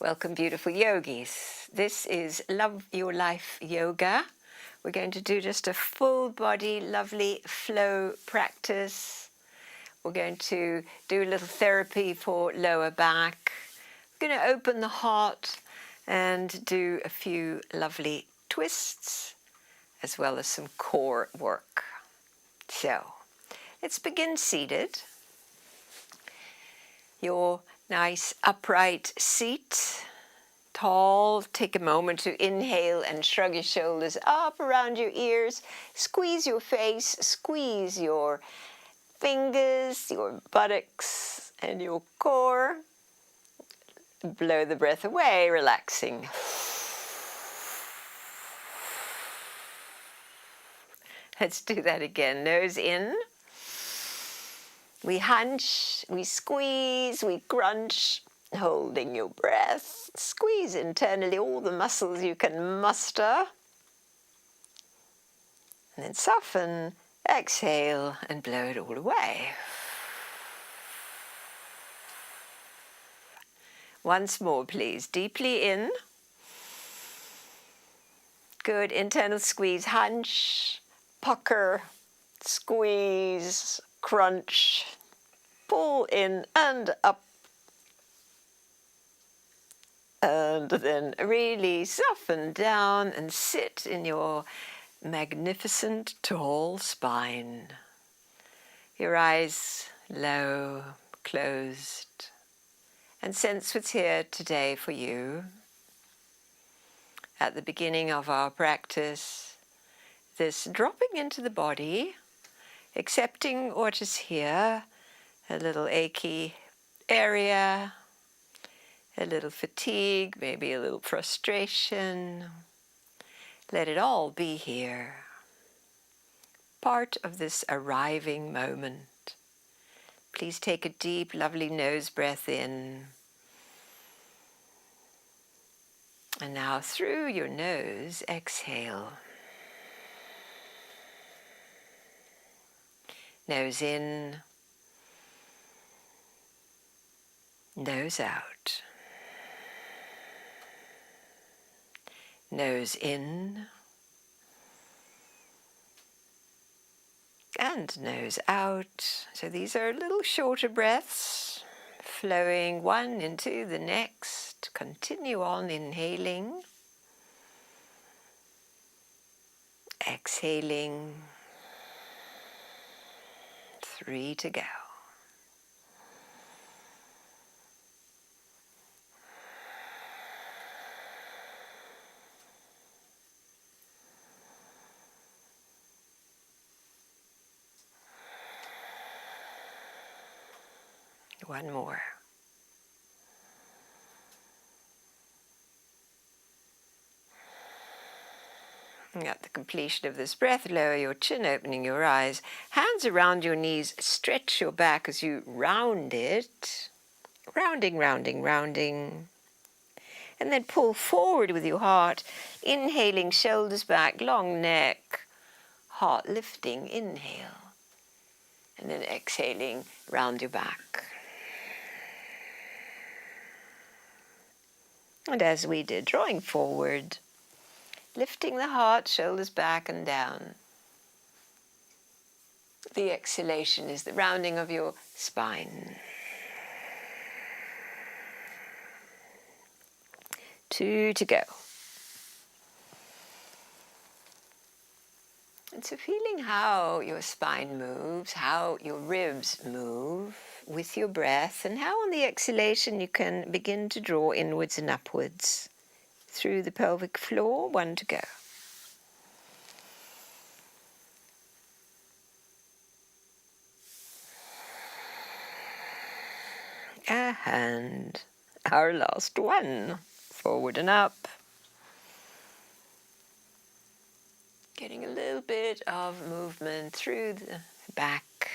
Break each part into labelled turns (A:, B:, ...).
A: Welcome, beautiful yogis. This is Love Your Life Yoga. We're going to do just a full body, lovely flow practice. We're going to do a little therapy for lower back. We're going to open the heart and do a few lovely twists, as well as some core work. So, let's begin seated. Your nice upright seat, tall. Take a moment to inhale and shrug your shoulders up around your ears. Squeeze your face, squeeze your fingers, your buttocks, and your core. Blow the breath away, relaxing. Let's do that again. Nose in. We hunch, we squeeze, we crunch, holding your breath. Squeeze internally all the muscles you can muster. And then soften, exhale, and blow it all away. Once more, please. Deeply in. Good. Internal squeeze, hunch, pucker, squeeze, crunch, pull in and up, and then really soften down and sit in your magnificent tall spine. Your eyes low, closed, and sense what's here today for you. At the beginning of our practice, this dropping into the body, accepting what is here, a little achy area, a little fatigue, maybe a little frustration. Let it all be here, part of this arriving moment. Please take a deep, lovely nose breath in. And now through your nose, exhale. Nose in, nose out. Nose in and nose out. So these are little shorter breaths, flowing one into the next. Continue on inhaling, exhaling. 3 to go. One more. And at the completion of this breath, lower your chin, opening your eyes. Hands around your knees. Stretch your back as you round it. Rounding, rounding, rounding. And then pull forward with your heart. Inhaling, shoulders back, long neck. Heart lifting, inhale. And then exhaling, round your back. And as we did, drawing forward, lifting the heart, shoulders back and down. The exhalation is the rounding of your spine. 2 to go. And so feeling how your spine moves, how your ribs move with your breath, and how on the exhalation you can begin to draw inwards and upwards through the pelvic floor. 1 to go. And our last one. Forward and up. Getting a little bit of movement through the back.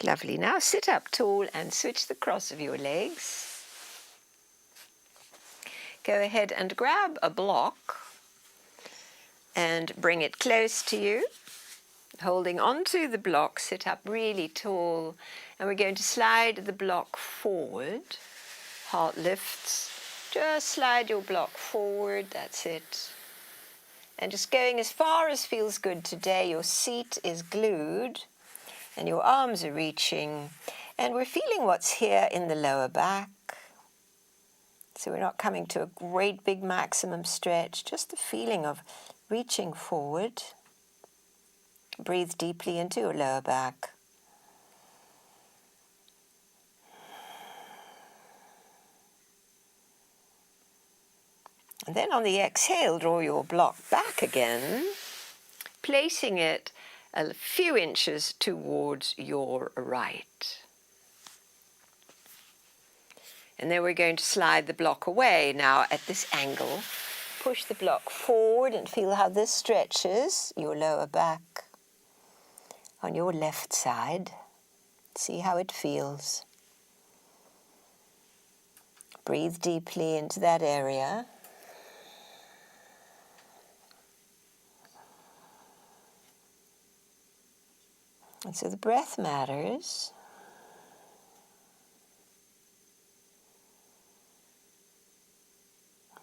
A: Lovely. Now sit up tall and switch the cross of your legs. Go ahead and grab a block and bring it close to you. Holding onto the block, sit up really tall, and we're going to slide the block forward. Heart lifts. Just slide your block forward, that's it. And just going as far as feels good today. Your seat is glued and your arms are reaching, and we're feeling what's here in the lower back. So we're not coming to a great big maximum stretch, just the feeling of reaching forward. Breathe deeply into your lower back. And then on the exhale, draw your block back again, placing it a few inches towards your right. And then we're going to slide the block away now at this angle. Push the block forward and feel how this stretches your lower back on your left side. See how it feels. Breathe deeply into that area. And so the breath matters.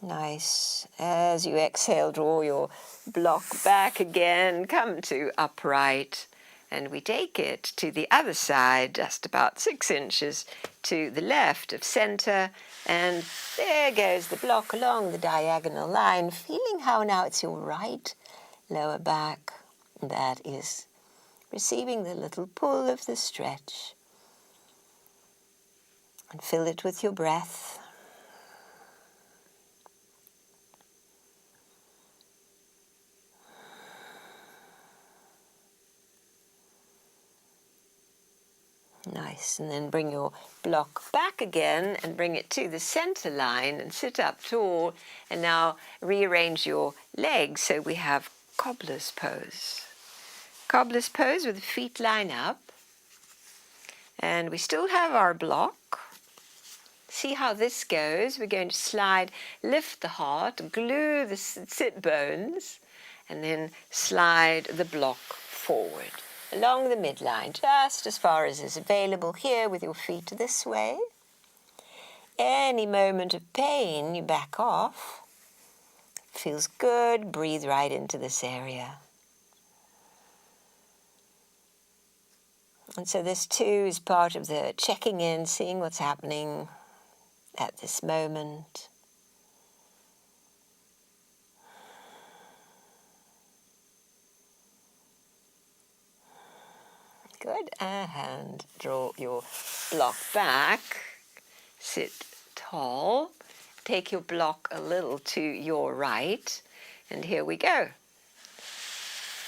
A: Nice. As you exhale, draw your block back again, come to upright, and we take it to the other side, just about 6 inches to the left of center, and there goes the block along the diagonal line, feeling how now it's your right lower back that is receiving the little pull of the stretch. And fill it with your breath. Nice, and then bring your block back again and bring it to the center line and sit up tall, and now rearrange your legs so we have cobbler's pose. Cobbler's pose with the feet line up, and we still have our block. See how this goes. We're going to slide, lift the heart, glue the sit bones, and then slide the block forward along the midline, just as far as is available here with your feet this way. Any moment of pain, you back off. Feels good, breathe right into this area. And so this too is part of the checking in, seeing what's happening at this moment. Good, and draw your block back, sit tall, take your block a little to your right, and here we go.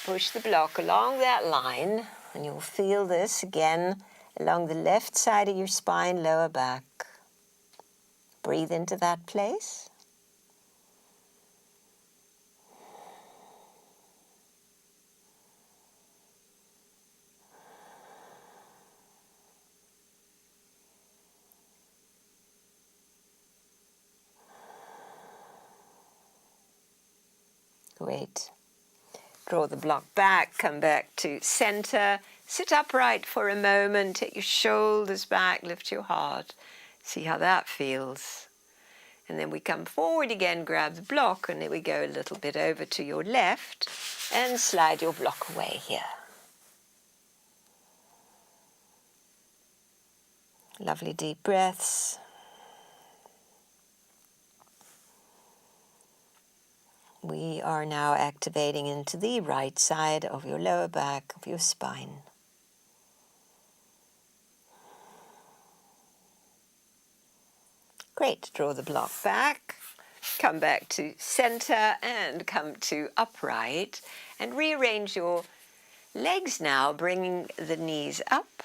A: Push the block along that line, and you'll feel this again along the left side of your spine, lower back. Breathe into that place. Great. Draw the block back, come back to center, sit upright for a moment, take your shoulders back, lift your heart, see how that feels. And then we come forward again, grab the block, and then we go a little bit over to your left and slide your block away here. Lovely deep breaths. We are now activating into the right side of your lower back, of your spine. Great, draw the block back, come back to center and come to upright, and rearrange your legs now, bringing the knees up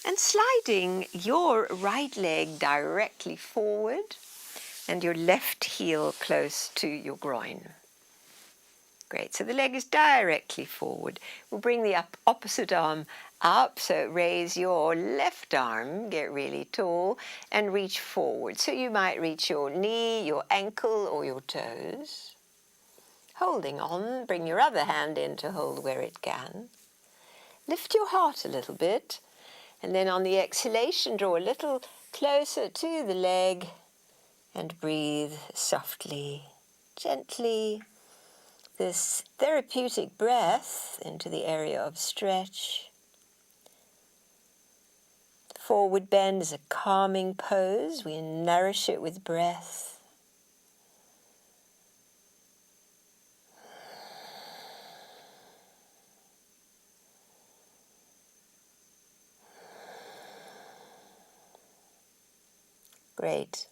A: and sliding your right leg directly forward and your left heel close to your groin. Great, so the leg is directly forward. We'll bring the opposite arm up, so raise your left arm, get really tall, and reach forward. So you might reach your knee, your ankle, or your toes. Holding on, bring your other hand in to hold where it can. lift your heart a little bit, and then on the exhalation, draw a little closer to the leg and breathe softly, gently. This therapeutic breath into the area of stretch. Forward bend is a calming pose. We nourish it with breath. Great.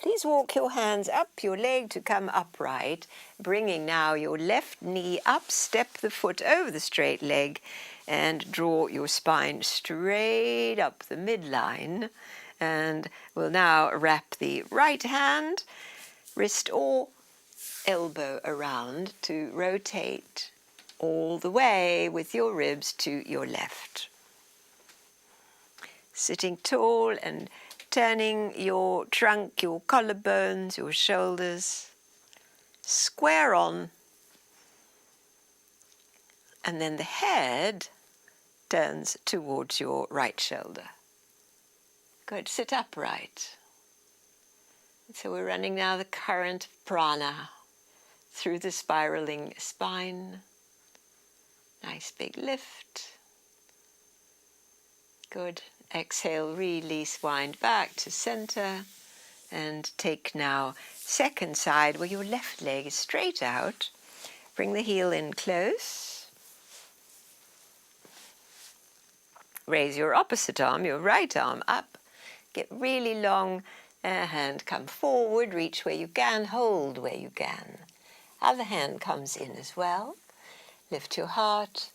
A: Please walk your hands up your leg to come upright, bringing now your left knee up, step the foot over the straight leg, and draw your spine straight up the midline. And we'll now wrap the right hand, wrist or elbow around to rotate all the way with your ribs to your left. Sitting tall and turning your trunk, your collarbones, your shoulders square on, and then the head turns towards your right shoulder. Good, sit upright. So we're running now the current of prana through the spiraling spine. Nice big lift. Good. Exhale, release, wind back to center, and take now second side where your left leg is straight out. Bring the heel in close. Raise your opposite arm, your right arm up. Get really long and come forward, reach where you can, hold where you can. Other hand comes in as well. Lift your heart,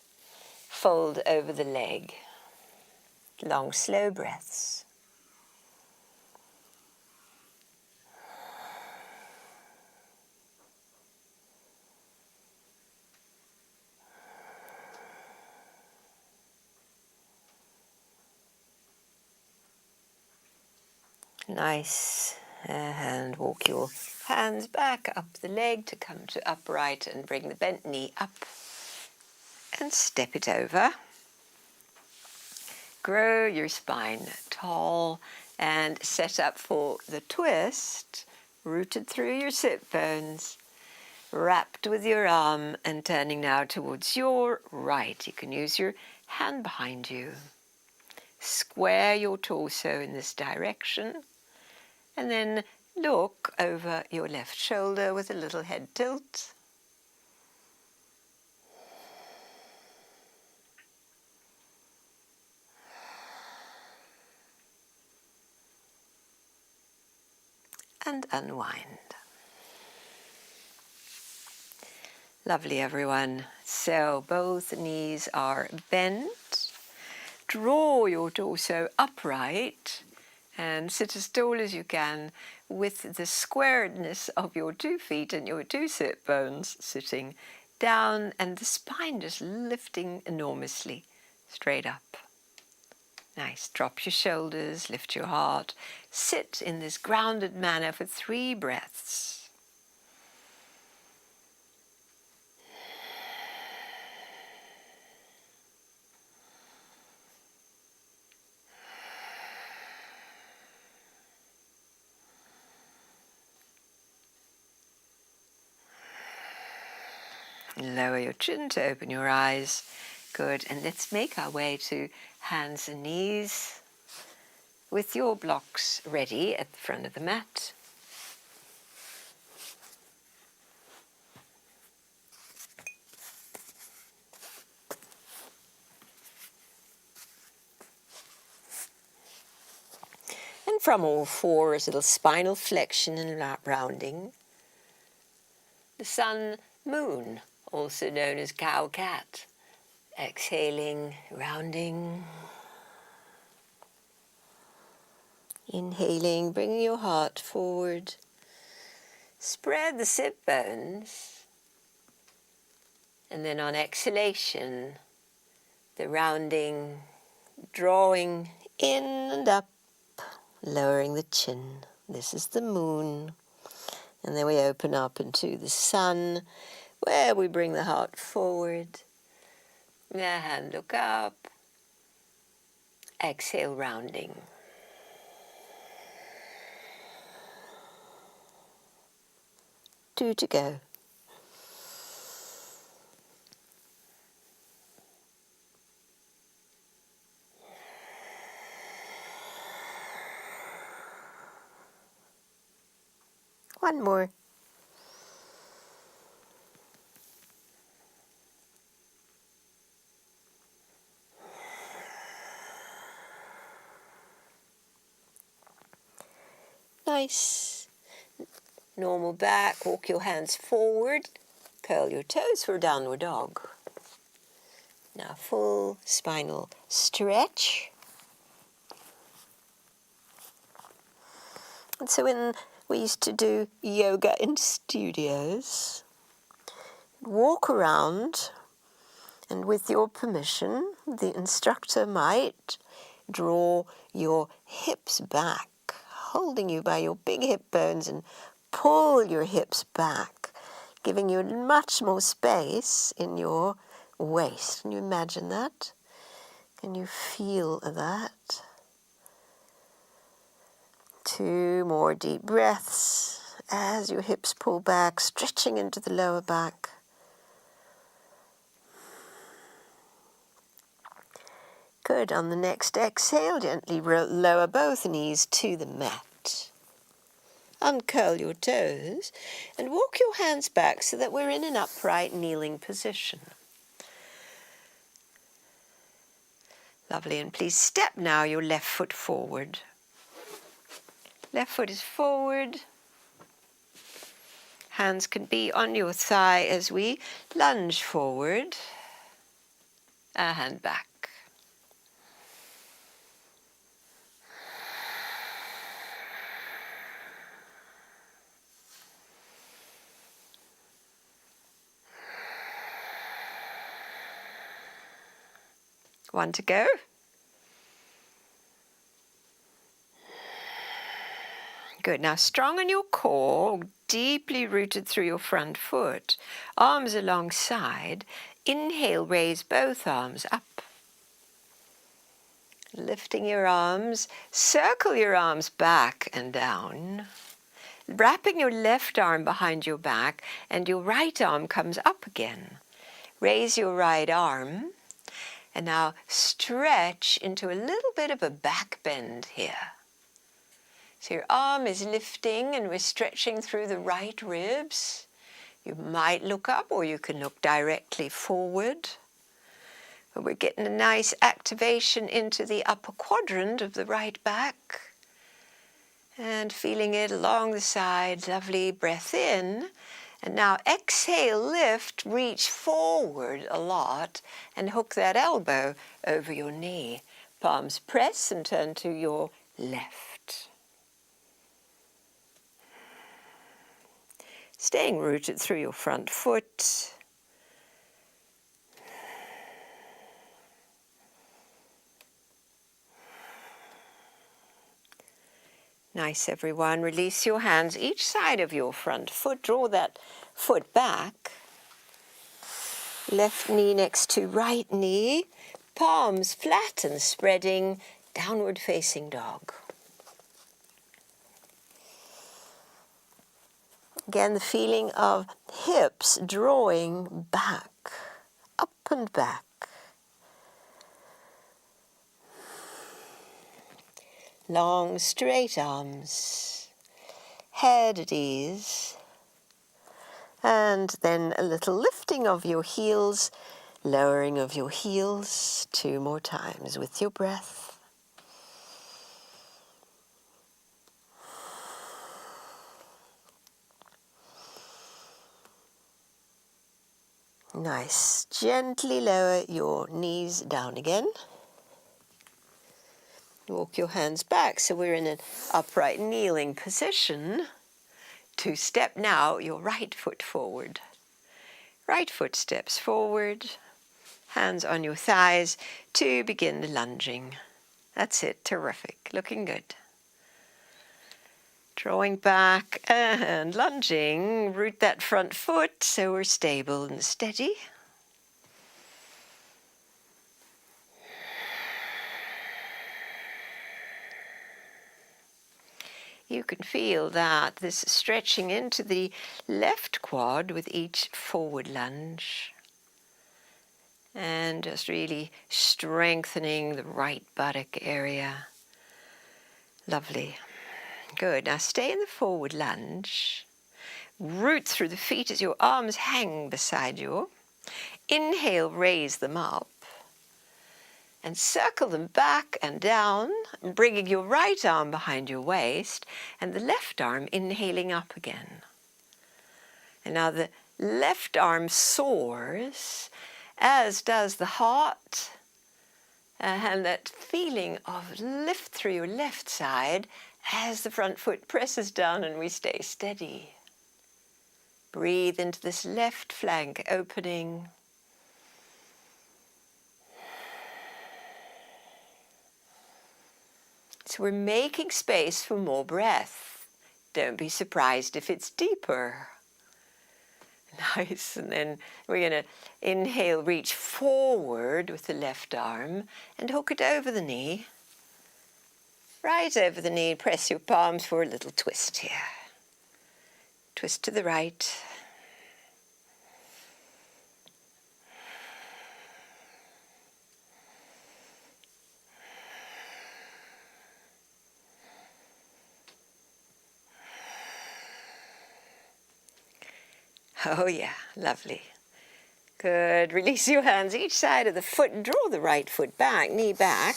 A: fold over the leg. Long, slow breaths. Nice. And walk your hands back up the leg to come to upright and bring the bent knee up and step it over. Grow your spine tall and set up for the twist, rooted through your sit bones, wrapped with your arm and turning now towards your right. You can use your hand behind you. Square your torso in this direction and then look over your left shoulder with a little head tilt. And unwind. Lovely, everyone. So both knees are bent. Draw your torso upright and sit as tall as you can with the squareness of your 2 feet and your 2 sit bones sitting down and the spine just lifting enormously straight up. Nice. Drop your shoulders, lift your heart. Sit in this grounded manner for 3 breaths. Lower your chin to open your eyes. Good. And let's make our way to hands and knees with your blocks ready at the front of the mat. And from all fours, a little spinal flexion and rounding. The sun, moon, also known as cow-cat. Exhaling, rounding. Inhaling, bringing your heart forward. Spread the sit bones. And then on exhalation, the rounding, drawing in and up, lowering the chin. This is the moon. And then we open up into the sun, where we bring the heart forward. And look up. Exhale, rounding. Two to go. One more. Nice. Normal back, walk your hands forward, curl your toes for downward dog. Now full spinal stretch. And so when we used to do yoga in studios, walk around, and with your permission, the instructor might draw your hips back, holding you by your big hip bones, and pull your hips back, giving you much more space in your waist. Can you imagine that? Can you feel that? 2 more deep breaths as your hips pull back, stretching into the lower back. Good. On the next exhale, gently lower both knees to the mat. Uncurl your toes and walk your hands back so that we're in an upright kneeling position. Lovely. And please step now your left foot forward. Left foot is forward. Hands can be on your thigh as we lunge forward. A hand back. One to go. Good. Now strong in your core, deeply rooted through your front foot. Arms alongside. Inhale, raise both arms up. Lifting your arms, circle your arms back and down. Wrapping your left arm behind your back and your right arm comes up again. Raise your right arm and now stretch into a little bit of a back bend here. So your arm is lifting and we're stretching through the right ribs. You might look up or you can look directly forward. But we're getting a nice activation into the upper quadrant of the right back. And feeling it along the sides. Lovely breath in. And now exhale, lift, reach forward a lot and hook that elbow over your knee. Palms press and turn to your left. Staying rooted through your front foot. Nice, everyone. Release your hands each side of your front foot. Draw that foot back. Left knee next to right knee. Palms flat and spreading. Downward facing dog. Again, the feeling of hips drawing back, up and back. Long, straight arms, head at ease, and then a little lifting of your heels, lowering of your heels 2 more times with your breath. Nice. Gently lower your knees down again. Walk your hands back so we're in an upright kneeling position. To step now your right foot forward. Right foot steps forward. Hands on your thighs to begin the lunging. That's it. Terrific. Looking good. Drawing back and lunging. Root that front foot so we're stable and steady. You can feel that this stretching into the left quad with each forward lunge. And just really strengthening the right buttock area. Lovely. Good. Now stay in the forward lunge. Root through the feet as your arms hang beside you. Inhale, raise them up. And circle them back and down, bringing your right arm behind your waist and the left arm inhaling up again. And now the left arm soars, as does the heart, and that feeling of lift through your left side as the front foot presses down and we stay steady. Breathe into this left flank opening. So we're making space for more breath. Don't be surprised if it's deeper. Nice. And then we're going to inhale, reach forward with the left arm and hook it over the knee. Right over the knee, press your palms for a little twist here. Twist to the right. Oh yeah, lovely. Good. Release your hands each side of the foot and draw the right foot back, knee back.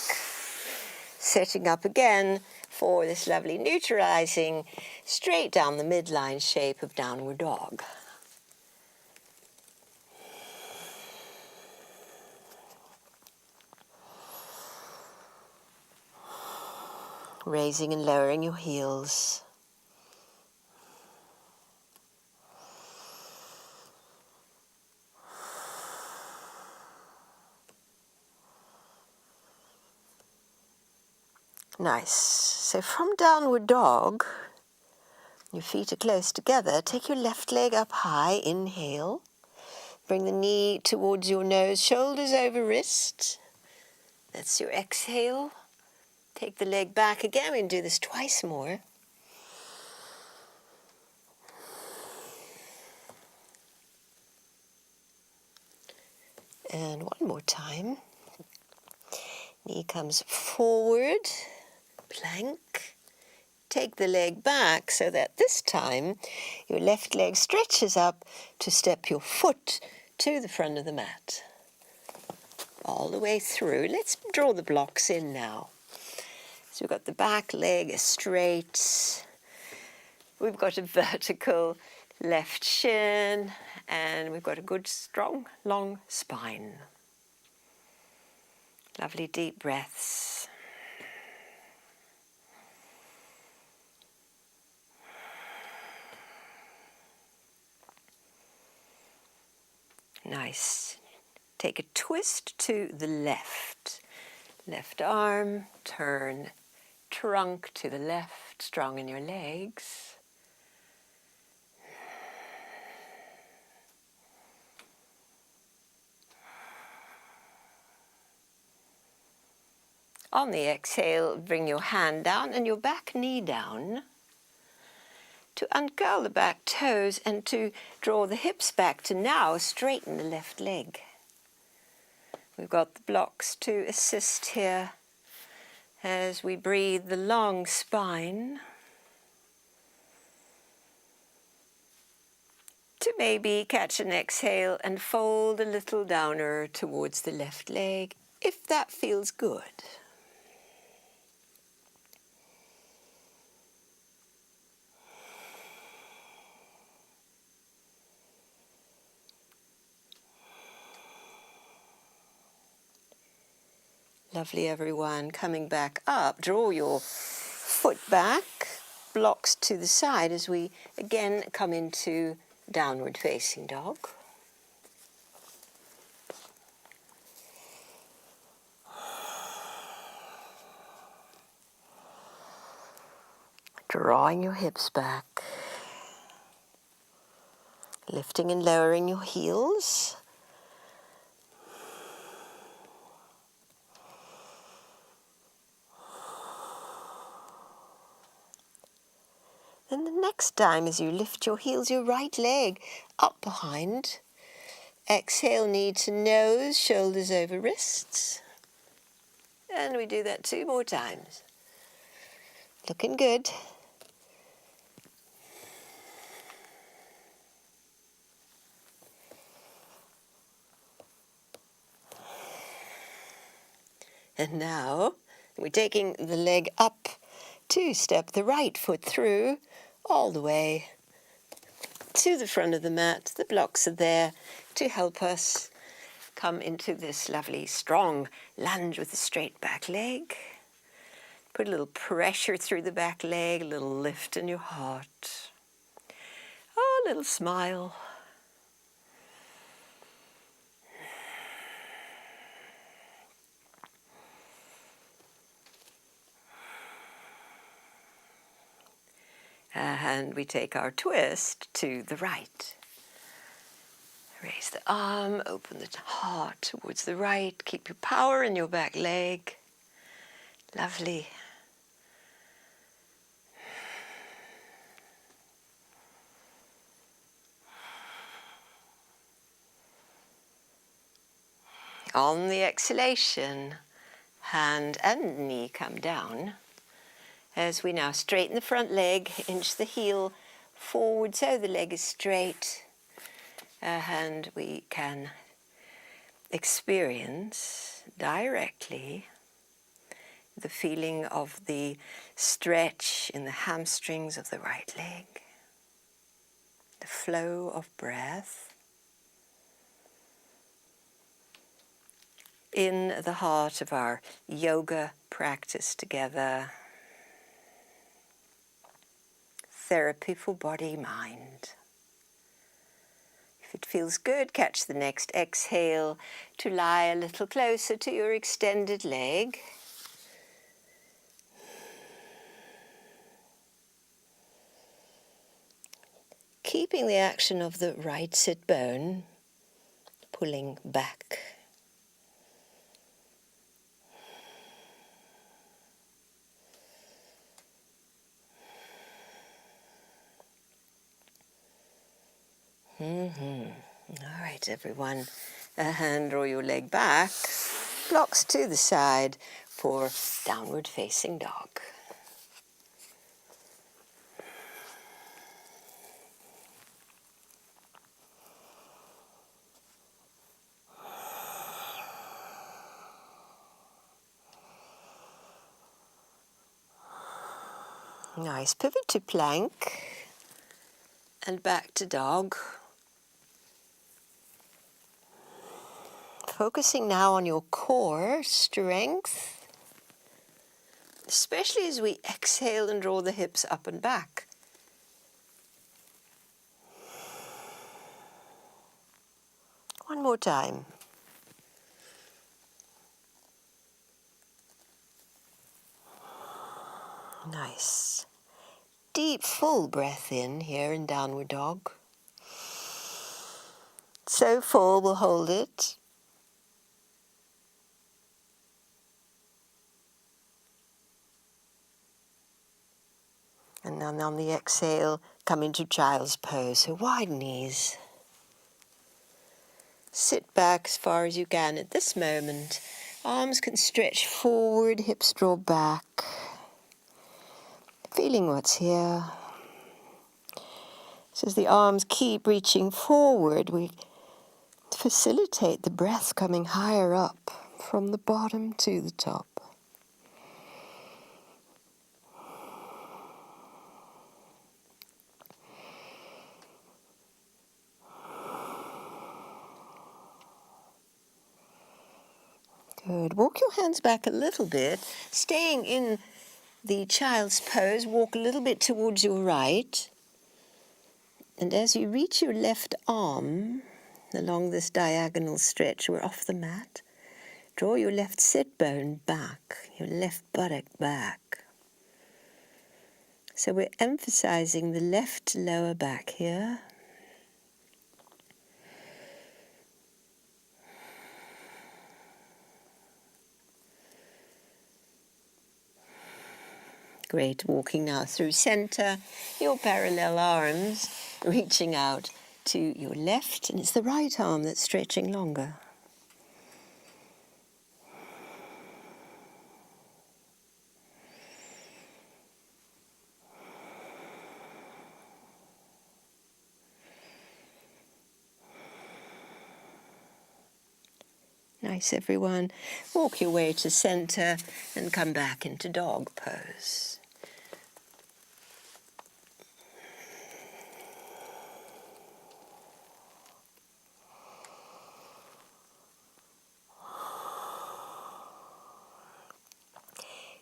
A: Setting up again for this lovely neutralizing straight down the midline shape of downward dog. Raising and lowering your heels. Nice. So from downward dog, your feet are close together. Take your left leg up high. Inhale. Bring the knee towards your nose, shoulders over wrist. That's your exhale. Take the leg back again. We can do this twice more. And one more time. Knee comes forward, plank. Take the leg back so that this time your left leg stretches up to step your foot to the front of the mat. All the way through. Let's draw the blocks in now. So we've got the back leg straight. We've got a vertical left shin, and we've got a good, strong, long spine. Lovely deep breaths. Nice. Take a twist to the left. Left arm, turn, trunk to the left, strong in your legs. On the exhale, bring your hand down and your back knee down to uncurl the back toes and to draw the hips back to now straighten the left leg. We've got the blocks to assist here as we breathe the long spine. To maybe catch an exhale and fold a little downer towards the left leg, if that feels good. Lovely, everyone. Coming back up, draw your foot back, blocks to the side as we again come into downward facing dog. Drawing your hips back, lifting and lowering your heels. And the next time as you lift your heels, your right leg up behind. Exhale, knee to nose, shoulders over wrists. And we do that 2 more times. Looking good. And now we're taking the leg up to step the right foot through all the way to the front of the mat. The blocks are there to help us come into this lovely strong lunge with a straight back leg. Put a little pressure through the back leg, a little lift in your heart. Oh, a little smile. And we take our twist to the right. Raise the arm, open the heart towards the right. Keep your power in your back leg. Lovely. On the exhalation, hand and knee come down. As we now straighten the front leg, inch the heel forward so the leg is straight. And we can experience directly the feeling of the stretch in the hamstrings of the right leg, the flow of breath in the heart of our yoga practice together. Therapy for body, mind. If it feels good, catch the next exhale to lie a little closer to your extended leg. Keeping the action of the right sit bone, pulling back. All right, everyone. And draw your leg back, blocks to the side for downward facing dog. Nice. Pivot to plank and back to dog. Focusing now on your core strength, especially as we exhale and draw the hips up and back. One more time. Nice. Deep, full breath in here in downward dog. So full, we'll hold it. And then on the exhale, come into child's pose. So wide knees. Sit back as far as you can at this moment. Arms can stretch forward, hips draw back. Feeling what's here. So as the arms keep reaching forward, we facilitate the breath coming higher up from the bottom to the top. Good. Walk your hands back a little bit, staying in the child's pose. Walk a little bit towards your right. And as you reach your left arm along this diagonal stretch, we're off the mat. Draw your left sit bone back, your left buttock back. So we're emphasizing the left lower back here. Great. Walking now through center, your parallel arms reaching out to your left, and it's the right arm that's stretching longer. Nice, everyone. Walk your way to center and come back into dog pose.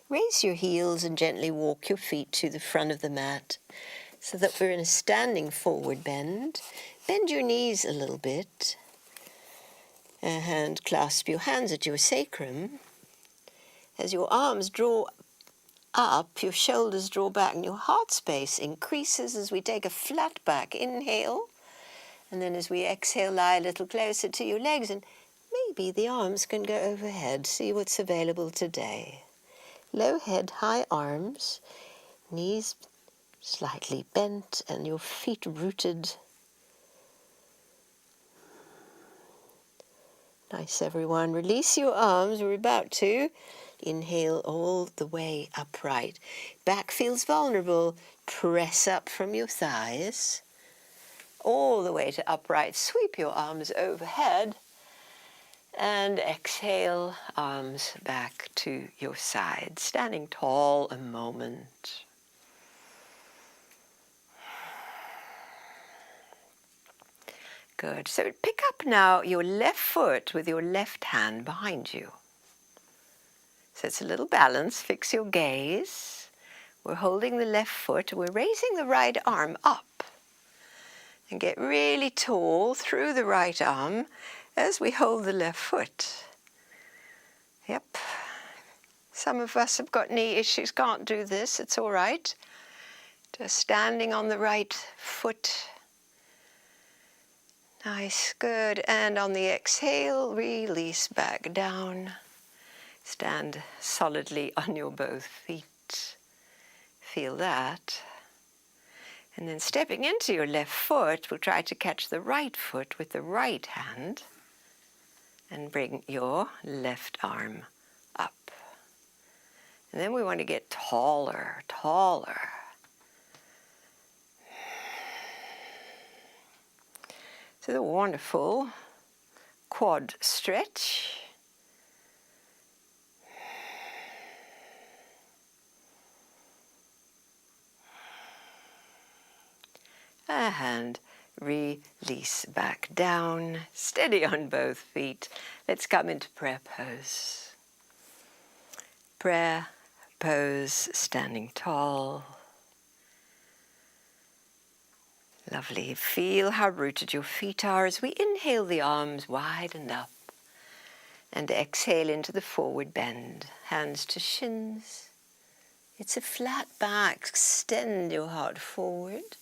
A: Raise your heels and gently walk your feet to the front of the mat so that we're in a standing forward bend. Bend your knees a little bit and clasp your hands at your sacrum. As your arms draw up, your shoulders draw back and your heart space increases as we take a flat back inhale. And then as we exhale, lie a little closer to your legs and maybe the arms can go overhead. See what's available today. Low head, high arms, knees slightly bent and your feet rooted. Nice, everyone. Release your arms. We're about to. Inhale all the way upright. Back feels vulnerable. Press up from your thighs. All the way to upright. Sweep your arms overhead. And exhale, arms back to your side. Standing tall a moment. Good. So pick up now your left foot with your left hand behind you. So it's a little balance. Fix your gaze. We're holding the left foot. We're raising the right arm up. And get really tall through the right arm as we hold the left foot. Yep. Some of us have got knee issues, can't do this. It's all right. Just standing on the right foot. Nice, good. And on the exhale, release back down. Stand solidly on your both feet. Feel that. And then stepping into your left foot, we'll try to catch the right foot with the right hand and bring your left arm up. And then we want to get taller, taller. So the wonderful quad stretch. And release back down, steady on both feet. Let's come into prayer pose. Prayer pose, standing tall. Lovely. Feel how rooted your feet are as we inhale the arms wide and up. And exhale into the forward bend. Hands to shins. It's a flat back. Extend your heart forward.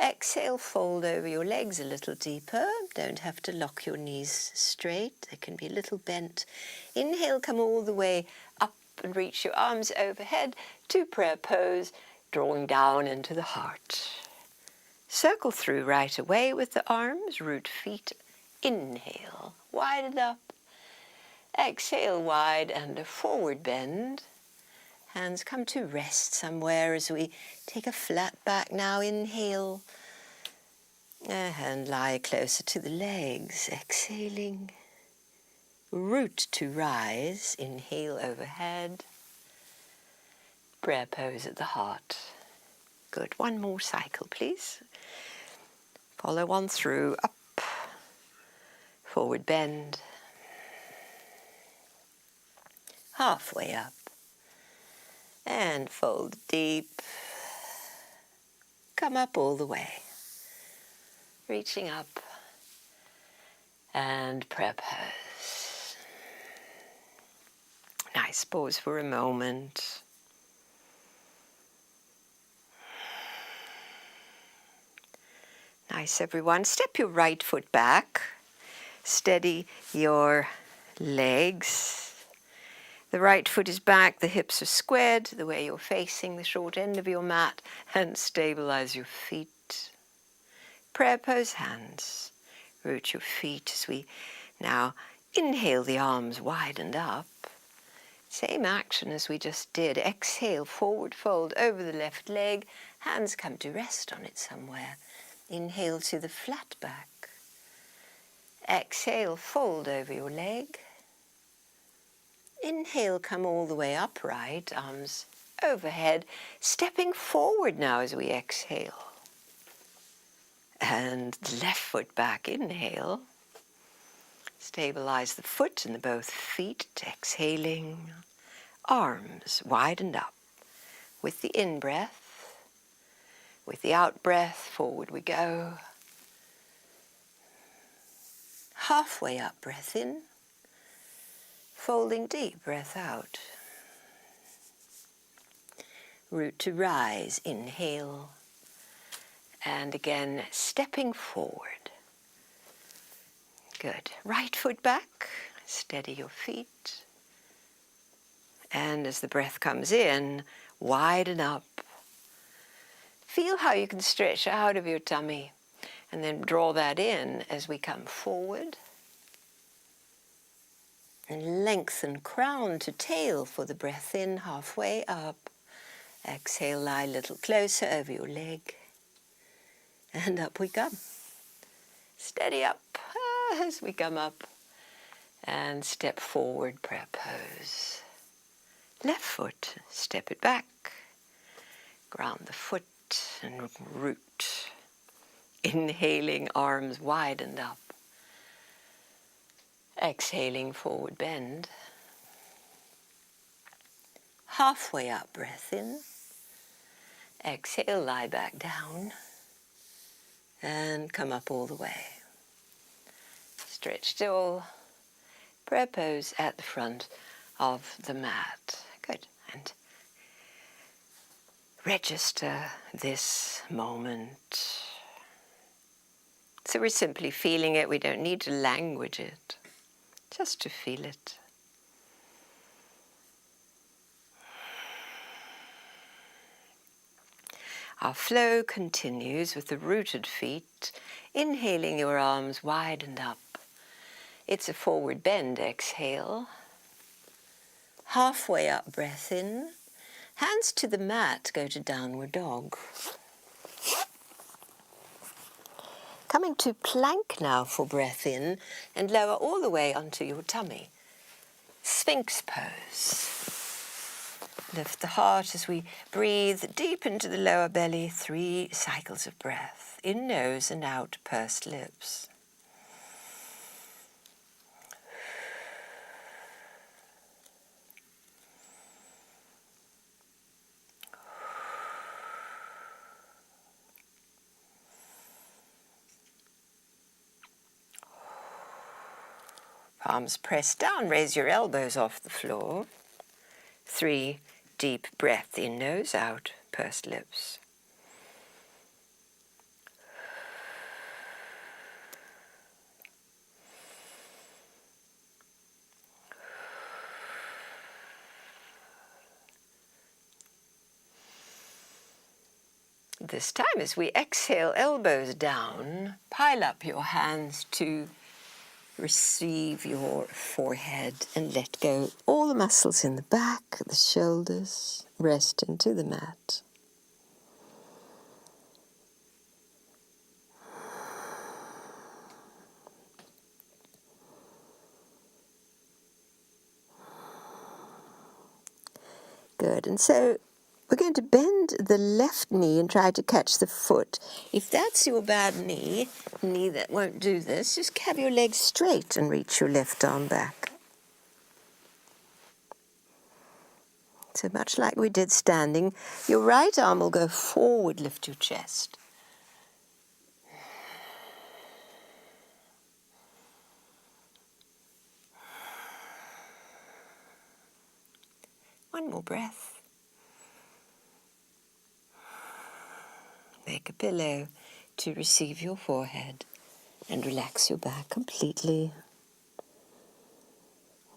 A: Exhale, fold over your legs a little deeper. Don't have to lock your knees straight. They can be a little bent. Inhale, come all the way up and reach your arms overhead to prayer pose, drawing down into the heart. Circle through right away with the arms, root feet. Inhale, widen up. Exhale, wide and a forward bend. Hands come to rest somewhere as we take a flat back now. Inhale. And lie closer to the legs. Exhaling. Root to rise. Inhale overhead. Prayer pose at the heart. Good. One more cycle, please. Follow on through. Up. Forward bend. Halfway up. And fold deep. Come up all the way. Reaching up. And prayer pose. Nice. Pause for a moment. Nice, everyone. Step your right foot back. Steady your legs. The right foot is back, the hips are squared, the way you're facing the short end of your mat, and stabilize your feet. Prayer pose hands. Root your feet as we now inhale, the arms widened up. Same action as we just did. Exhale, forward fold over the left leg. Hands come to rest on it somewhere. Inhale to the flat back. Exhale, fold over your leg. Inhale, come all the way upright, arms overhead, stepping forward now as we exhale. And the left foot back, inhale. Stabilize the foot and the both feet, exhaling. Arms widened up. With the in-breath, with the out-breath, forward we go. Halfway up, breath in. Folding deep, breath out. Root to rise, inhale. And again, stepping forward. Good. Right foot back, steady your feet. And as the breath comes in, widen up. Feel how you can stretch out of your tummy and then draw that in as we come forward. And lengthen crown to tail for the breath in, halfway up. Exhale, lie a little closer over your leg. And up we come. Steady up as we come up. And step forward, prayer pose. Left foot, step it back. Ground the foot and root. Inhaling, arms widened up. Exhaling, forward bend. Halfway up, breath in. Exhale, lie back down. And come up all the way. Stretch still. Prayer pose at the front of the mat. Good. And register this moment. So we're simply feeling it. We don't need to language it. Just to feel it. Our flow continues with the rooted feet, inhaling your arms widened up. It's a forward bend, exhale. Halfway up, breath in. Hands to the mat, go to downward dog. Coming to plank now for breath in and lower all the way onto your tummy. Sphinx pose. Lift the heart as we breathe deep into the lower belly, 3 cycles of breath. In nose and out, pursed lips. Palms pressed down, raise your elbows off the floor. 3 deep breath, in nose, out, pursed lips. This time as we exhale, elbows down, pile up your hands to receive your forehead and let go all the muscles in the back, the shoulders, rest into the mat. Good, and so we're going to bend the left knee and try to catch the foot. If that's your bad knee that won't do this, just have your legs straight and reach your left arm back. So much like we did standing, your right arm will go forward, lift your chest. One more breath. Make a pillow to receive your forehead and relax your back completely.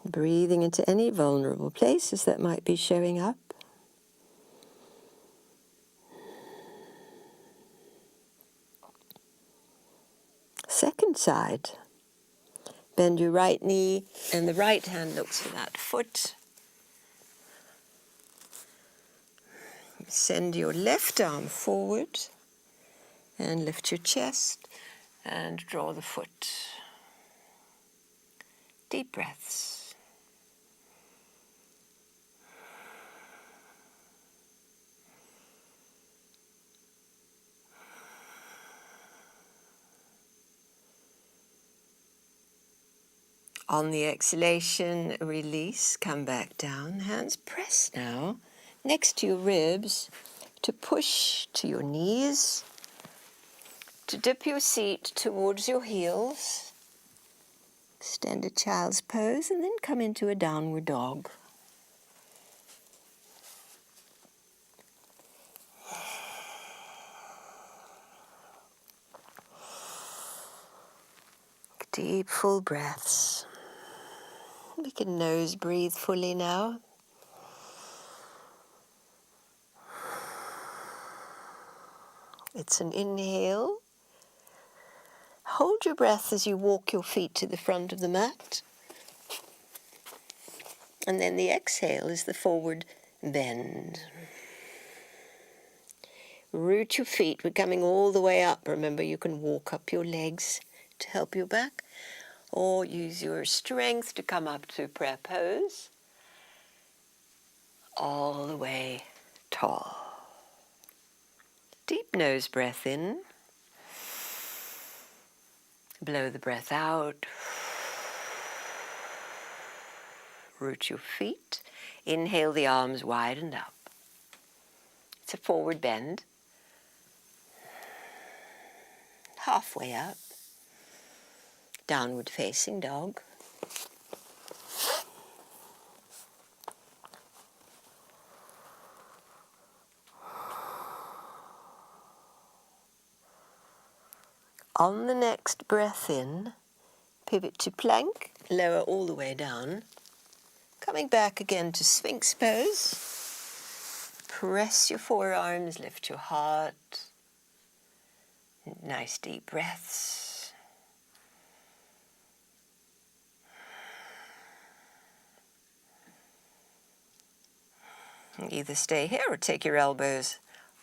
A: Breathing into any vulnerable places that might be showing up. Second side. Bend your right knee and the right hand looks for that foot. Send your left arm forward and lift your chest and draw the foot. Deep breaths. On the exhalation, release, come back down. Hands press now next to your ribs to push to your knees, to dip your seat towards your heels. Extend a child's pose and then come into a downward dog. Deep, full breaths. We can nose breathe fully now. It's an inhale. Hold your breath as you walk your feet to the front of the mat. And then the exhale is the forward bend. Root your feet. We're coming all the way up. Remember, you can walk up your legs to help your back, or use your strength to come up to prayer pose. All the way tall. Deep nose breath in. Blow the breath out. Root your feet. Inhale the arms wide and up. It's a forward bend. Halfway up. Downward facing dog. On the next breath in, pivot to plank, lower all the way down. Coming back again to Sphinx pose. Press your forearms, lift your heart. Nice deep breaths. Either stay here or take your elbows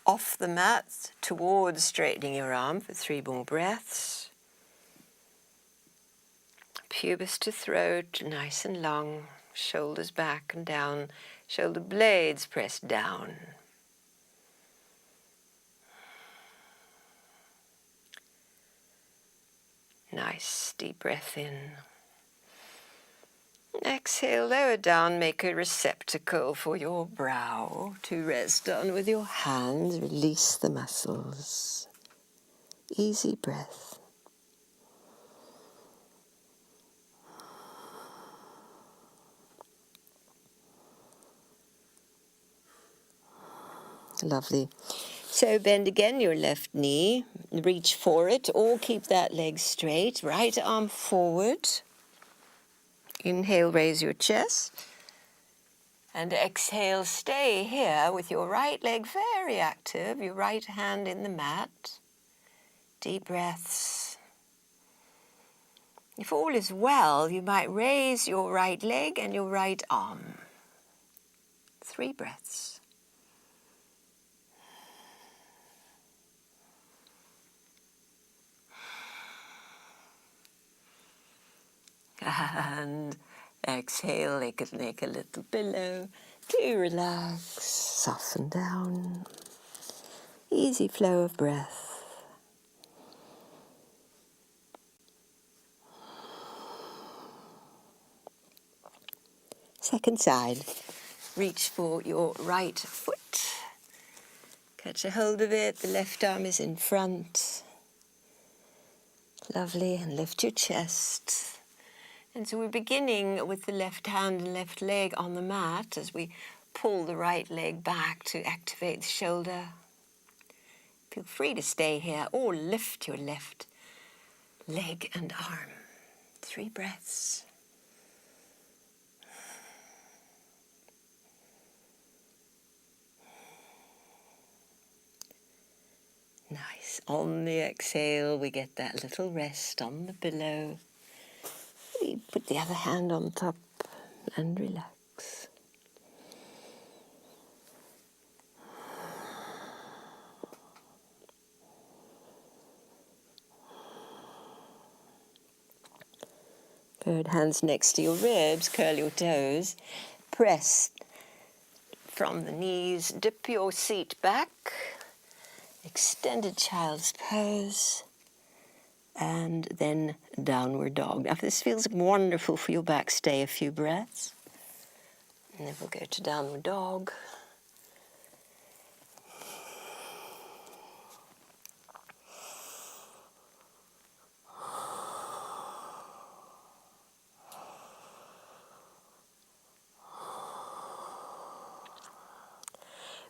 A: off the mat towards straightening your arm for 3 more breaths. Pubis to throat, nice and long. Shoulders back and down. Shoulder blades pressed down. Nice deep breath in. Exhale, lower down, make a receptacle for your brow to rest on with your hands. Release the muscles. Easy breath. Lovely. So bend again your left knee, reach for it, or keep that leg straight. Right arm forward. Inhale, raise your chest. And exhale, stay here with your right leg very active, your right hand in the mat. Deep breaths. If all is well, you might raise your right leg and your right arm. 3 breaths. And exhale, make a little pillow to relax, soften down. Easy flow of breath. Second side, reach for your right foot. Catch a hold of it, the left arm is in front. Lovely, and lift your chest. And so we're beginning with the left hand and left leg on the mat as we pull the right leg back to activate the shoulder. Feel free to stay here or lift your left leg and arm. 3 breaths. Nice. On the exhale, we get that little rest on the pillow. We put the other hand on top and relax. Good. Hands next to your ribs, curl your toes, press from the knees, dip your seat back, extended child's pose, and then downward dog. Now if this feels wonderful for your back, stay a few breaths. And then we'll go to downward dog.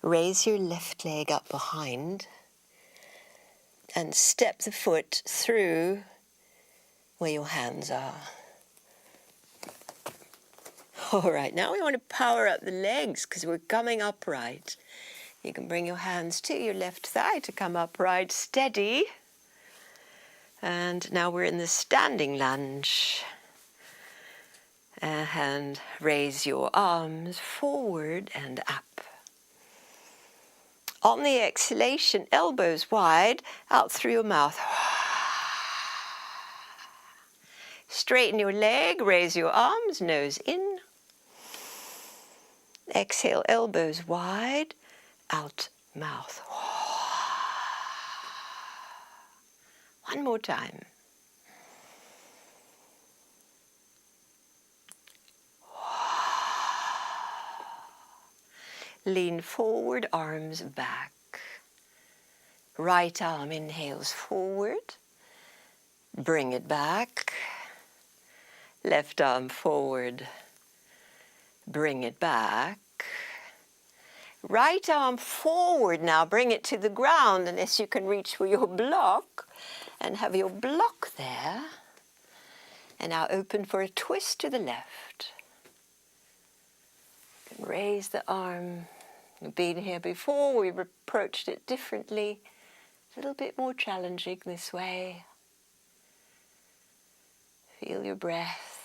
A: Raise your left leg up behind and step the foot through where your hands are. All right, now we want to power up the legs because we're coming upright. You can bring your hands to your left thigh to come upright, steady. And now we're in the standing lunge. And raise your arms forward and up. On the exhalation, elbows wide, out through your mouth. Straighten your leg, raise your arms, nose in. Exhale, elbows wide, out, mouth. One more time. Lean forward, arms back. Right arm inhales forward. Bring it back. Left arm forward. Bring it back. Right arm forward now. Bring it to the ground unless you can reach for your block. And have your block there. And now open for a twist to the left. You can raise the arm. We've been here before, we've approached it differently. A little bit more challenging this way. Feel your breath.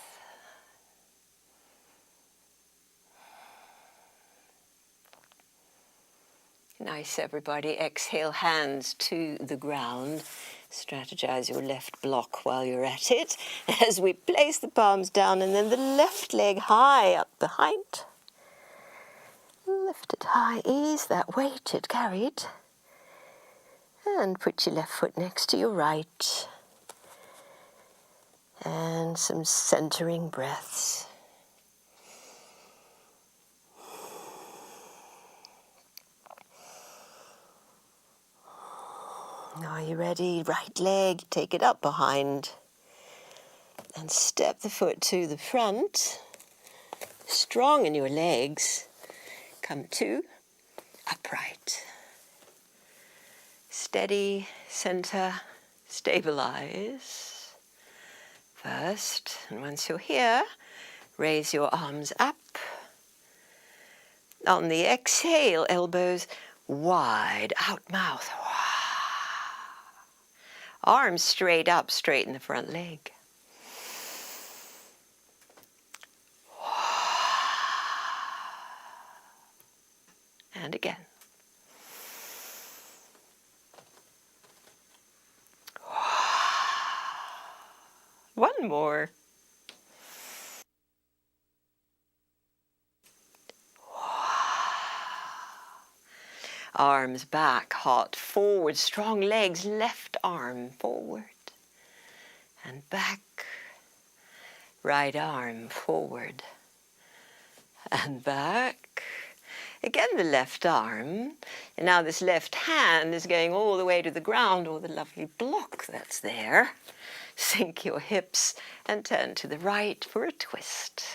A: Nice, everybody. Exhale, hands to the ground. Strategize your left block while you're at it. As we place the palms down and then the left leg high up behind. Lift it high, ease that weight it carried. And put your left foot next to your right. And some centering breaths. Now are you ready? Right leg, take it up behind. And step the foot to the front. Strong in your legs. Come to upright. Steady, center, stabilize. First, and once you're here, raise your arms up. On the exhale, elbows wide, out mouth. Arms straight up, straighten the front leg. And again. One more. Arms back, heart forward, strong legs, left arm forward and back, right arm forward and back. Again, the left arm, and now this left hand is going all the way to the ground, or the lovely block that's there. Sink your hips and turn to the right for a twist.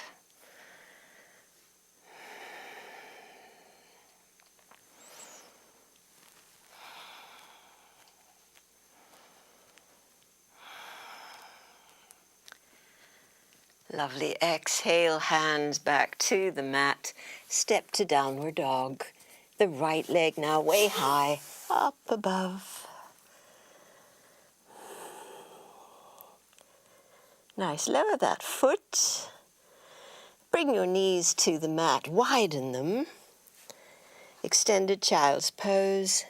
A: Lovely. Exhale, hands back to the mat. Step to downward dog. The right leg now way high, up above. Nice, lower that foot. Bring your knees to the mat, widen them. Extended child's pose.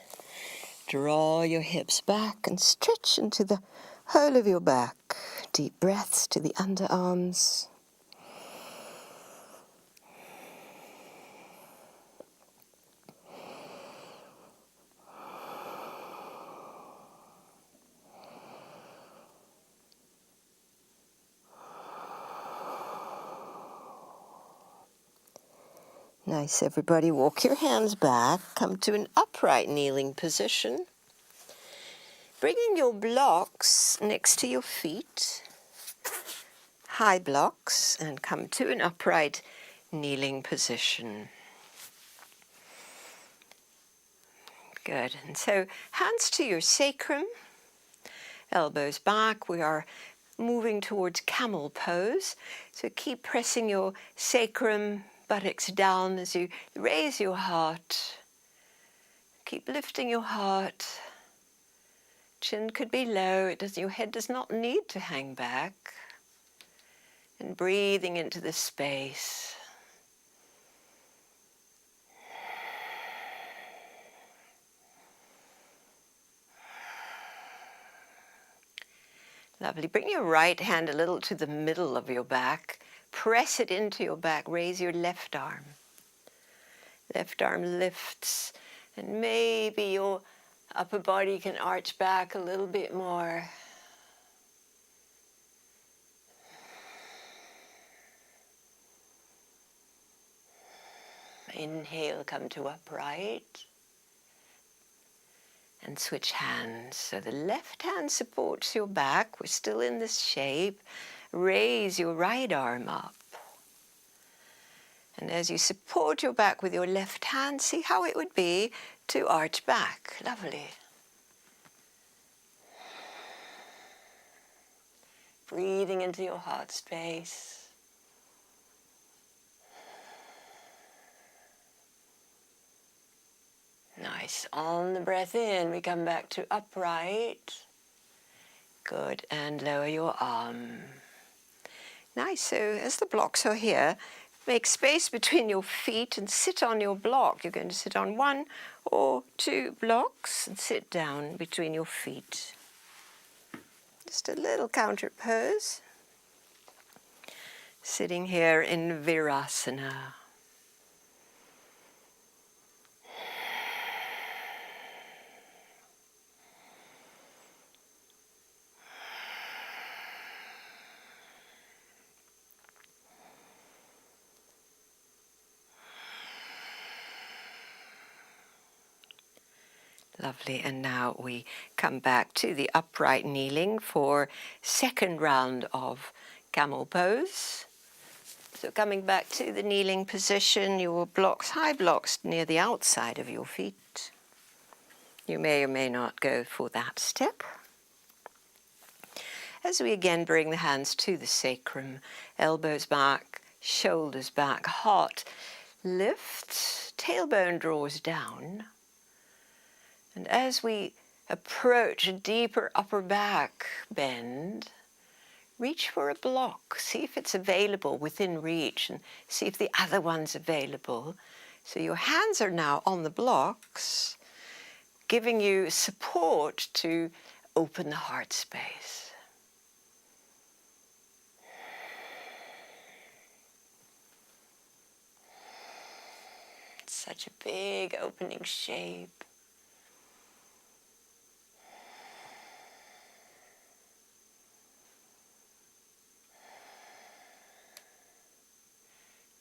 A: Draw your hips back and stretch into the whole of your back. Deep breaths to the underarms. Nice, everybody. Walk your hands back. Come to an upright kneeling position. Bringing your blocks next to your feet. High blocks, and come to an upright kneeling position. Good. And so hands to your sacrum, elbows back. We are moving towards camel pose. So keep pressing your sacrum, buttocks down as you raise your heart. Keep lifting your heart. Chin could be low. Your head does not need to hang back. And breathing into the space. Lovely. Bring your right hand a little to the middle of your back. Press it into your back. Raise your left arm. Left arm lifts. And maybe your upper body can arch back a little bit more. Inhale, come to upright. And switch hands. So the left hand supports your back. We're still in this shape. Raise your right arm up. And as you support your back with your left hand, see how it would be to arch back. Lovely. Breathing into your heart space. Nice. On the breath in, we come back to upright. Good. And lower your arm. Nice. So as the blocks are here, make space between your feet and sit on your block. You're going to sit on 1 or 2 blocks and sit down between your feet. Just a little counter pose. Sitting here in Virasana. Lovely, and now we come back to the upright kneeling for second round of camel pose. So coming back to the kneeling position, your blocks, high blocks near the outside of your feet. You may or may not go for that step. As we again bring the hands to the sacrum, elbows back, shoulders back, heart lifts, tailbone draws down. And as we approach a deeper upper back bend, reach for a block. See if it's available within reach and see if the other one's available. So your hands are now on the blocks, giving you support to open the heart space. It's such a big opening shape.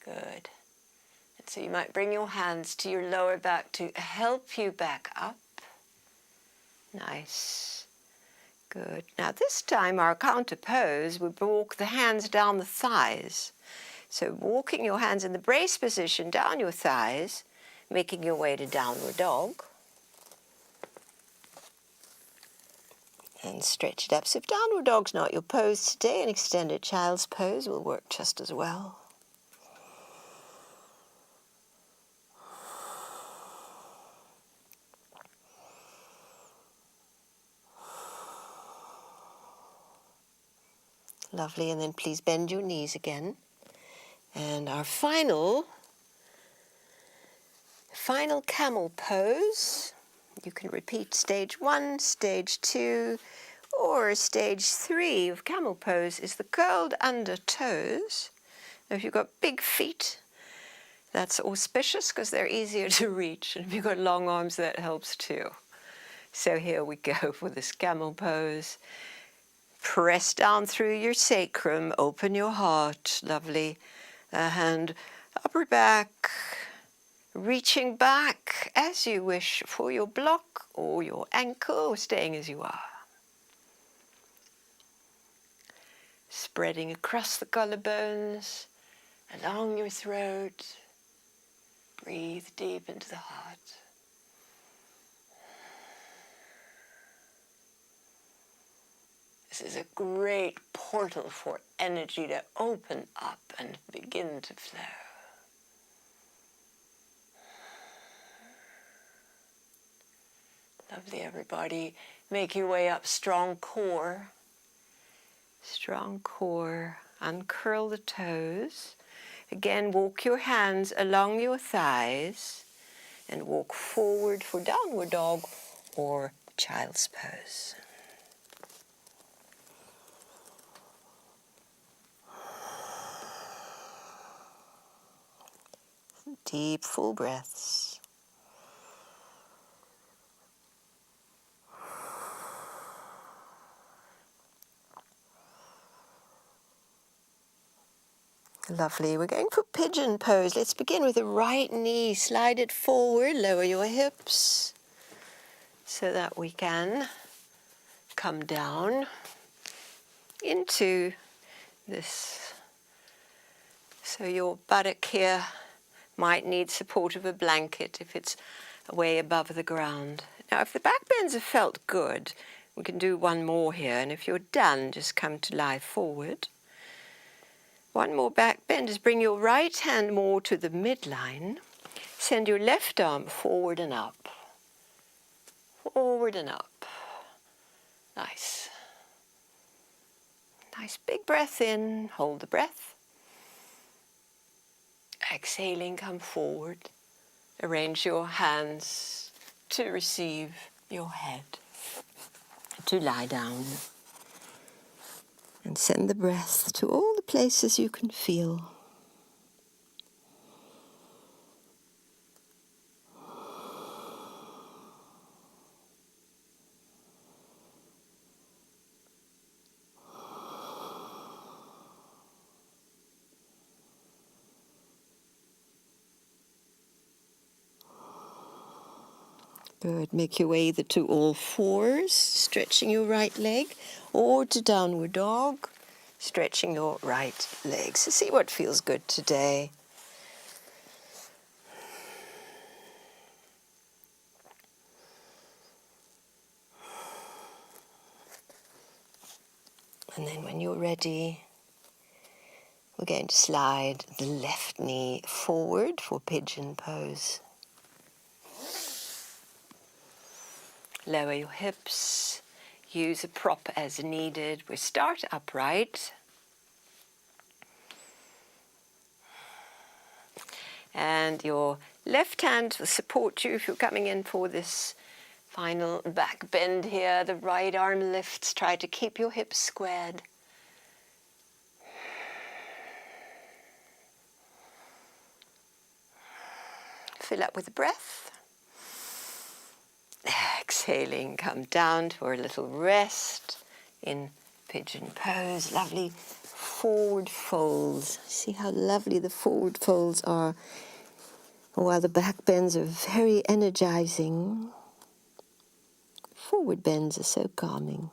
A: Good. And so you might bring your hands to your lower back to help you back up. Nice. Good. Now this time our counter pose, we walk the hands down the thighs. So walking your hands in the brace position down your thighs, making your way to downward dog. And stretch it up. So if downward dog's not your pose today, an extended child's pose will work just as well. Lovely, and then please bend your knees again. And our final camel pose. You can repeat stage 1, stage 2, or stage 3 of camel pose is the curled under toes. Now if you've got big feet, that's auspicious because they're easier to reach. And if you've got long arms, that helps too. So here we go for this camel pose. Press down through your sacrum, open your heart, lovely. A hand upper back, reaching back as you wish for your block or your ankle, or staying as you are. Spreading across the collarbones, along your throat. Breathe deep into the heart. This is a great portal for energy to open up and begin to flow. Lovely, everybody. Make your way up, strong core. Strong core. Uncurl the toes. Again, walk your hands along your thighs and walk forward for downward dog or child's pose. Deep, full breaths. Lovely. We're going for pigeon pose. Let's begin with the right knee. Slide it forward, lower your hips so that we can come down into this. So your buttock here might need support of a blanket if it's way above the ground. Now, if the back bends have felt good, we can do one more here. And if you're done, just come to lie forward. One more back bend is bring your right hand more to the midline. Send your left arm forward and up. Forward and up. Nice. Nice big breath in. Hold the breath. Exhaling, come forward. Arrange your hands to receive your head. To lie down. And send the breath to all the places you can feel. Good. Make your way either to all fours, stretching your right leg, or to downward dog, stretching your right leg. So see what feels good today. And then when you're ready, we're going to slide the left knee forward for pigeon pose. Lower your hips. Use a prop as needed. We start upright. And your left hand will support you if you're coming in for this final back bend here. The right arm lifts. Try to keep your hips squared. Fill up with the breath. Exhaling, come down for a little rest in pigeon pose. Lovely forward folds. See how lovely the forward folds are. While the back bends are very energizing, forward bends are so calming.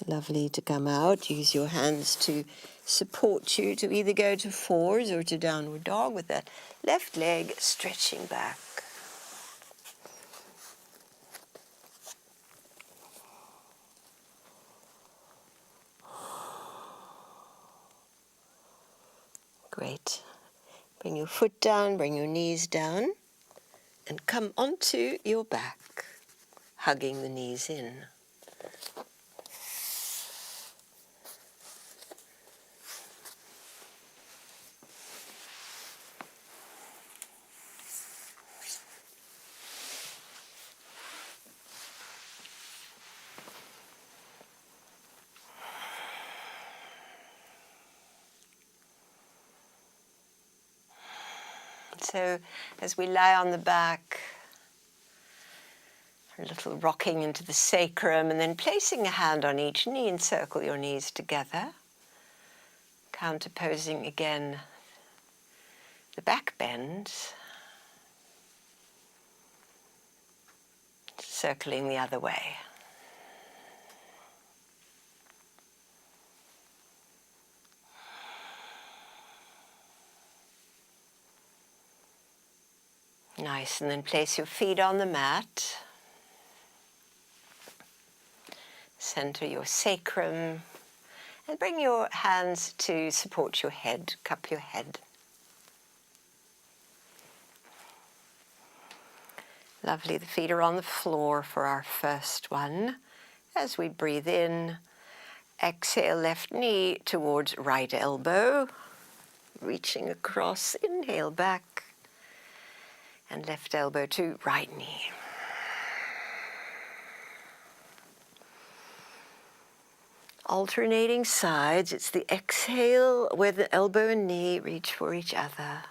A: Lovely to come out. Use your hands to support you to either go to fours or to downward dog with that left leg stretching back. Great. Bring your foot down, bring your knees down, and come onto your back, hugging the knees in. So as we lie on the back, a little rocking into the sacrum, and then placing a hand on each knee, encircle your knees together. Counterposing again the back bend, circling the other way. Nice, and then place your feet on the mat. Center your sacrum, and bring your hands to support your head, cup your head. Lovely, the feet are on the floor for our first one. As we breathe in, exhale left knee towards right elbow, reaching across, inhale back, and left elbow to right knee. Alternating sides, it's the exhale where the elbow and knee reach for each other.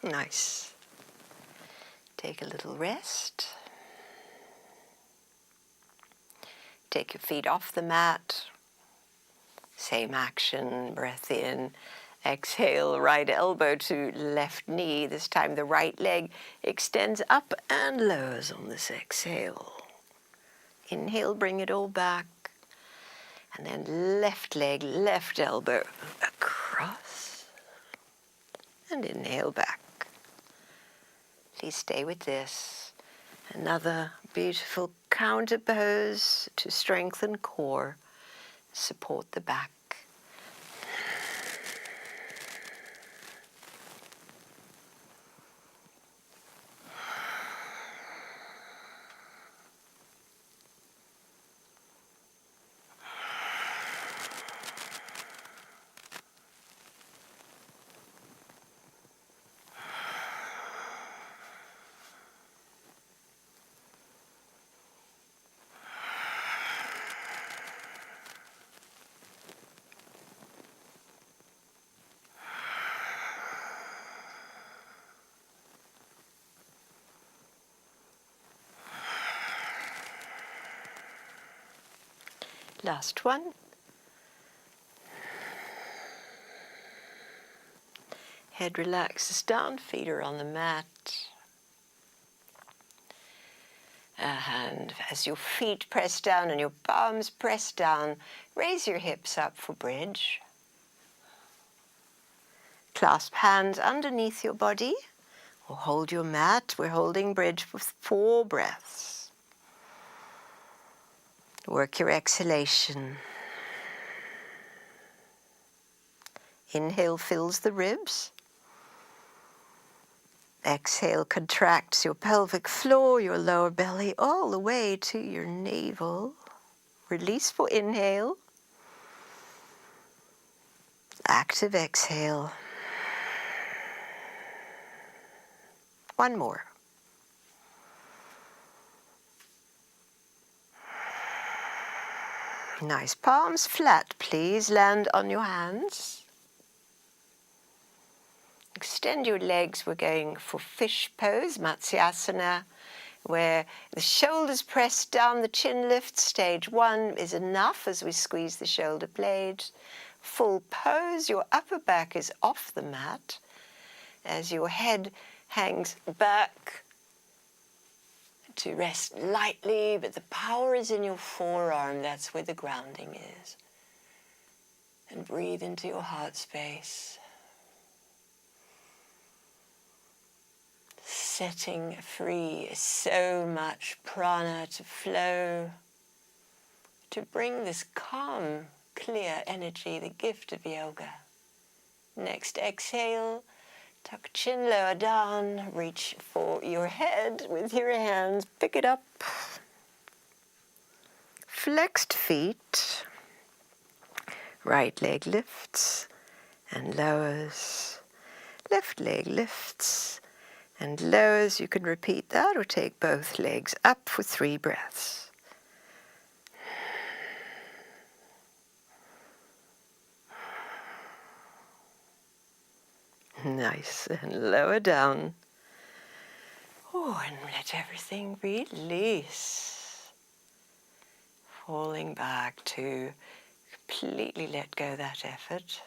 A: Nice. Take a little rest. Take your feet off the mat. Same action, breath in. Exhale, right elbow to left knee. This time the right leg extends up and lowers on this exhale. Inhale, bring it all back. And then left leg, left elbow across. And inhale back. Please stay with this. Another beautiful counter pose to strengthen core, support the back. Last one. Head relaxes down, feet are on the mat. And as your feet press down and your palms press down, raise your hips up for bridge. Clasp hands underneath your body or hold your mat. We're holding bridge for 4 breaths. Work your exhalation. Inhale fills the ribs. Exhale contracts your pelvic floor, your lower belly, all the way to your navel. Release for inhale. Active exhale. One more. Nice. Palms flat, please. Land on your hands. Extend your legs. We're going for fish pose, Matsyasana. where the shoulders press down, the chin lifts. Stage 1 is enough as we squeeze the shoulder blades. Full pose, your upper back is off the mat as your head hangs back to rest lightly, but the power is in your forearm. That's where the grounding is. And breathe into your heart space. Setting free so much prana to flow, to bring this calm, clear energy, the gift of yoga. Next exhale, tuck chin lower down, reach for your head with your hands, pick it up. Flexed feet, right leg lifts and lowers, left leg lifts and lowers. You can repeat that or take both legs up for 3 breaths. Nice, and lower down. Oh, and let everything release. Falling back to completely let go that effort.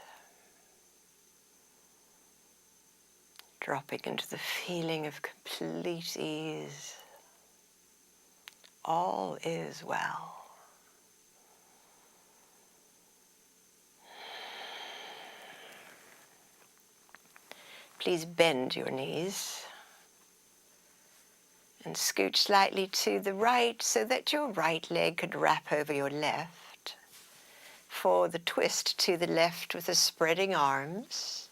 A: Dropping into the feeling of complete ease. All is well. Please bend your knees and scoot slightly to the right so that your right leg could wrap over your left. For the twist to the left with the spreading arms.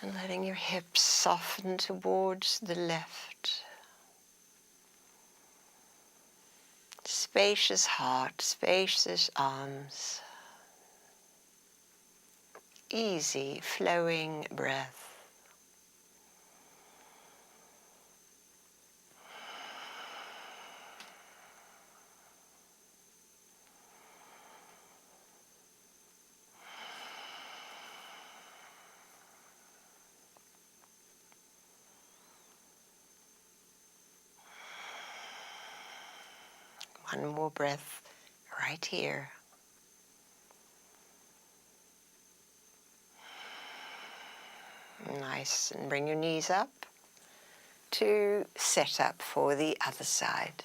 A: And letting your hips soften towards the left. Spacious heart, spacious arms. Easy flowing breath. One more breath right here. Nice, and bring your knees up to set up for the other side.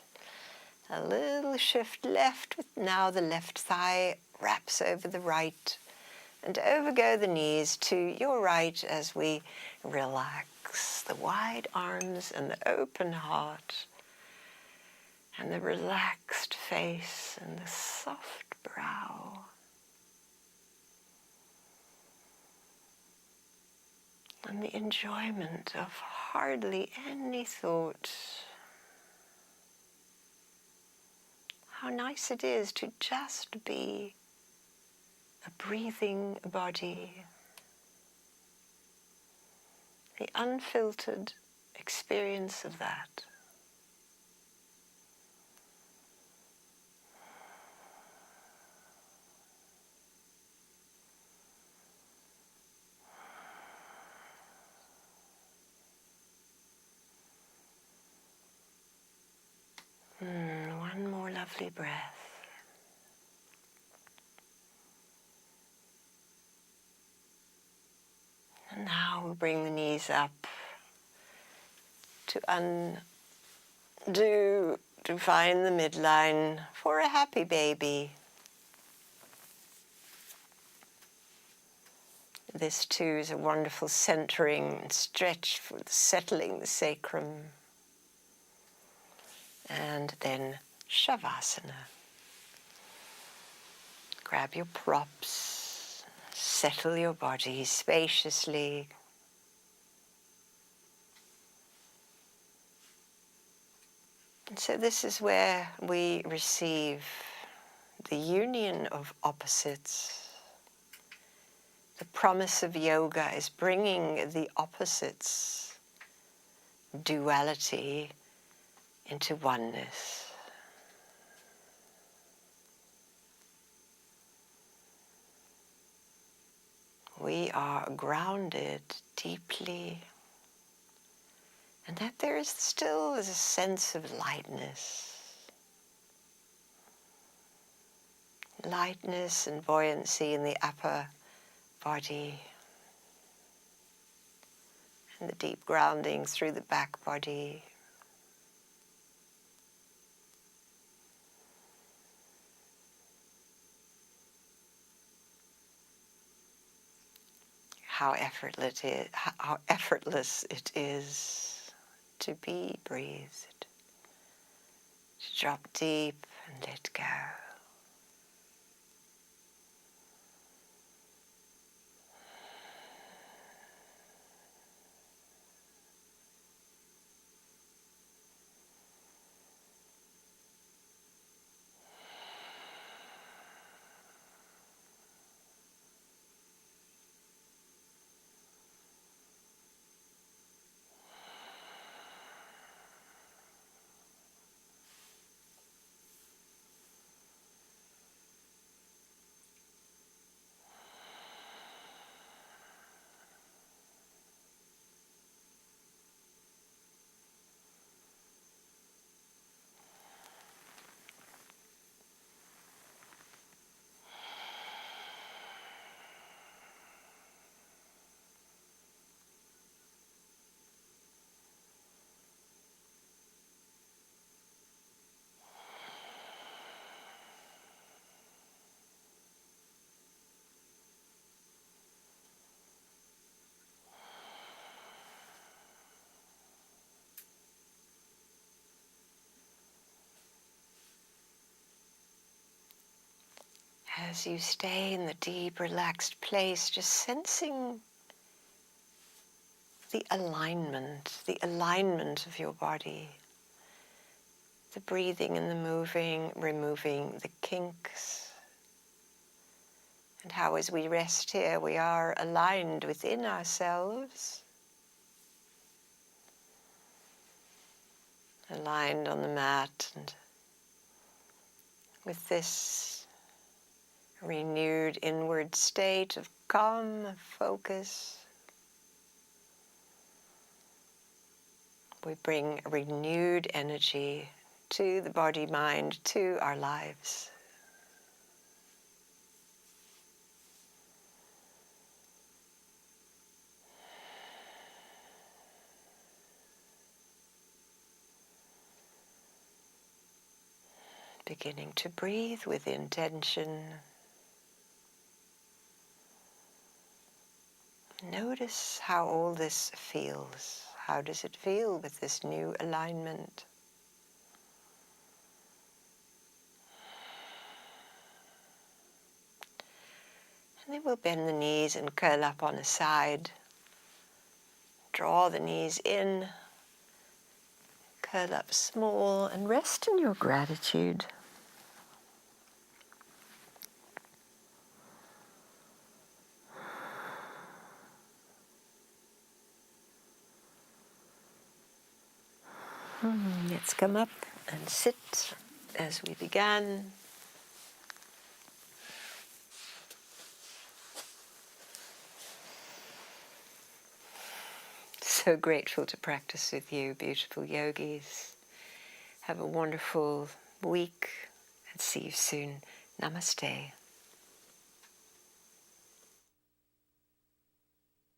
A: A little shift left, with now the left thigh wraps over the right, and over go the knees to your right as we relax the wide arms and the open heart, and the relaxed face and the soft brow. And the enjoyment of hardly any thought. How nice it is to just be a breathing body. The unfiltered experience of that. One more lovely breath. And now we'll bring the knees up to undo, to find the midline for a happy baby. This too is a wonderful centering and stretch for settling the sacrum. And then Shavasana. Grab your props, settle your body spaciously. And so this is where we receive the union of opposites. The promise of yoga is bringing the opposites, duality, into oneness. We are grounded deeply and that there is still a sense of lightness and buoyancy in the upper body, and the deep grounding through the back body. How effortless it is to be breathed, to drop deep and let go. As you stay in the deep, relaxed place, just sensing the alignment of your body, the breathing and the moving, removing the kinks, and how as we rest here we are aligned within ourselves, aligned on the mat, and with this renewed inward state of calm, of focus, we bring renewed energy to the body, mind, to our lives. Beginning to breathe with intention. Notice how all this feels. How does it feel with this new alignment? And then we'll bend the knees and curl up on a side. Draw the knees in, curl up small, and rest in your gratitude. Let's come up and sit as we began. So grateful to practice with you, beautiful yogis. Have a wonderful week and see you soon. Namaste.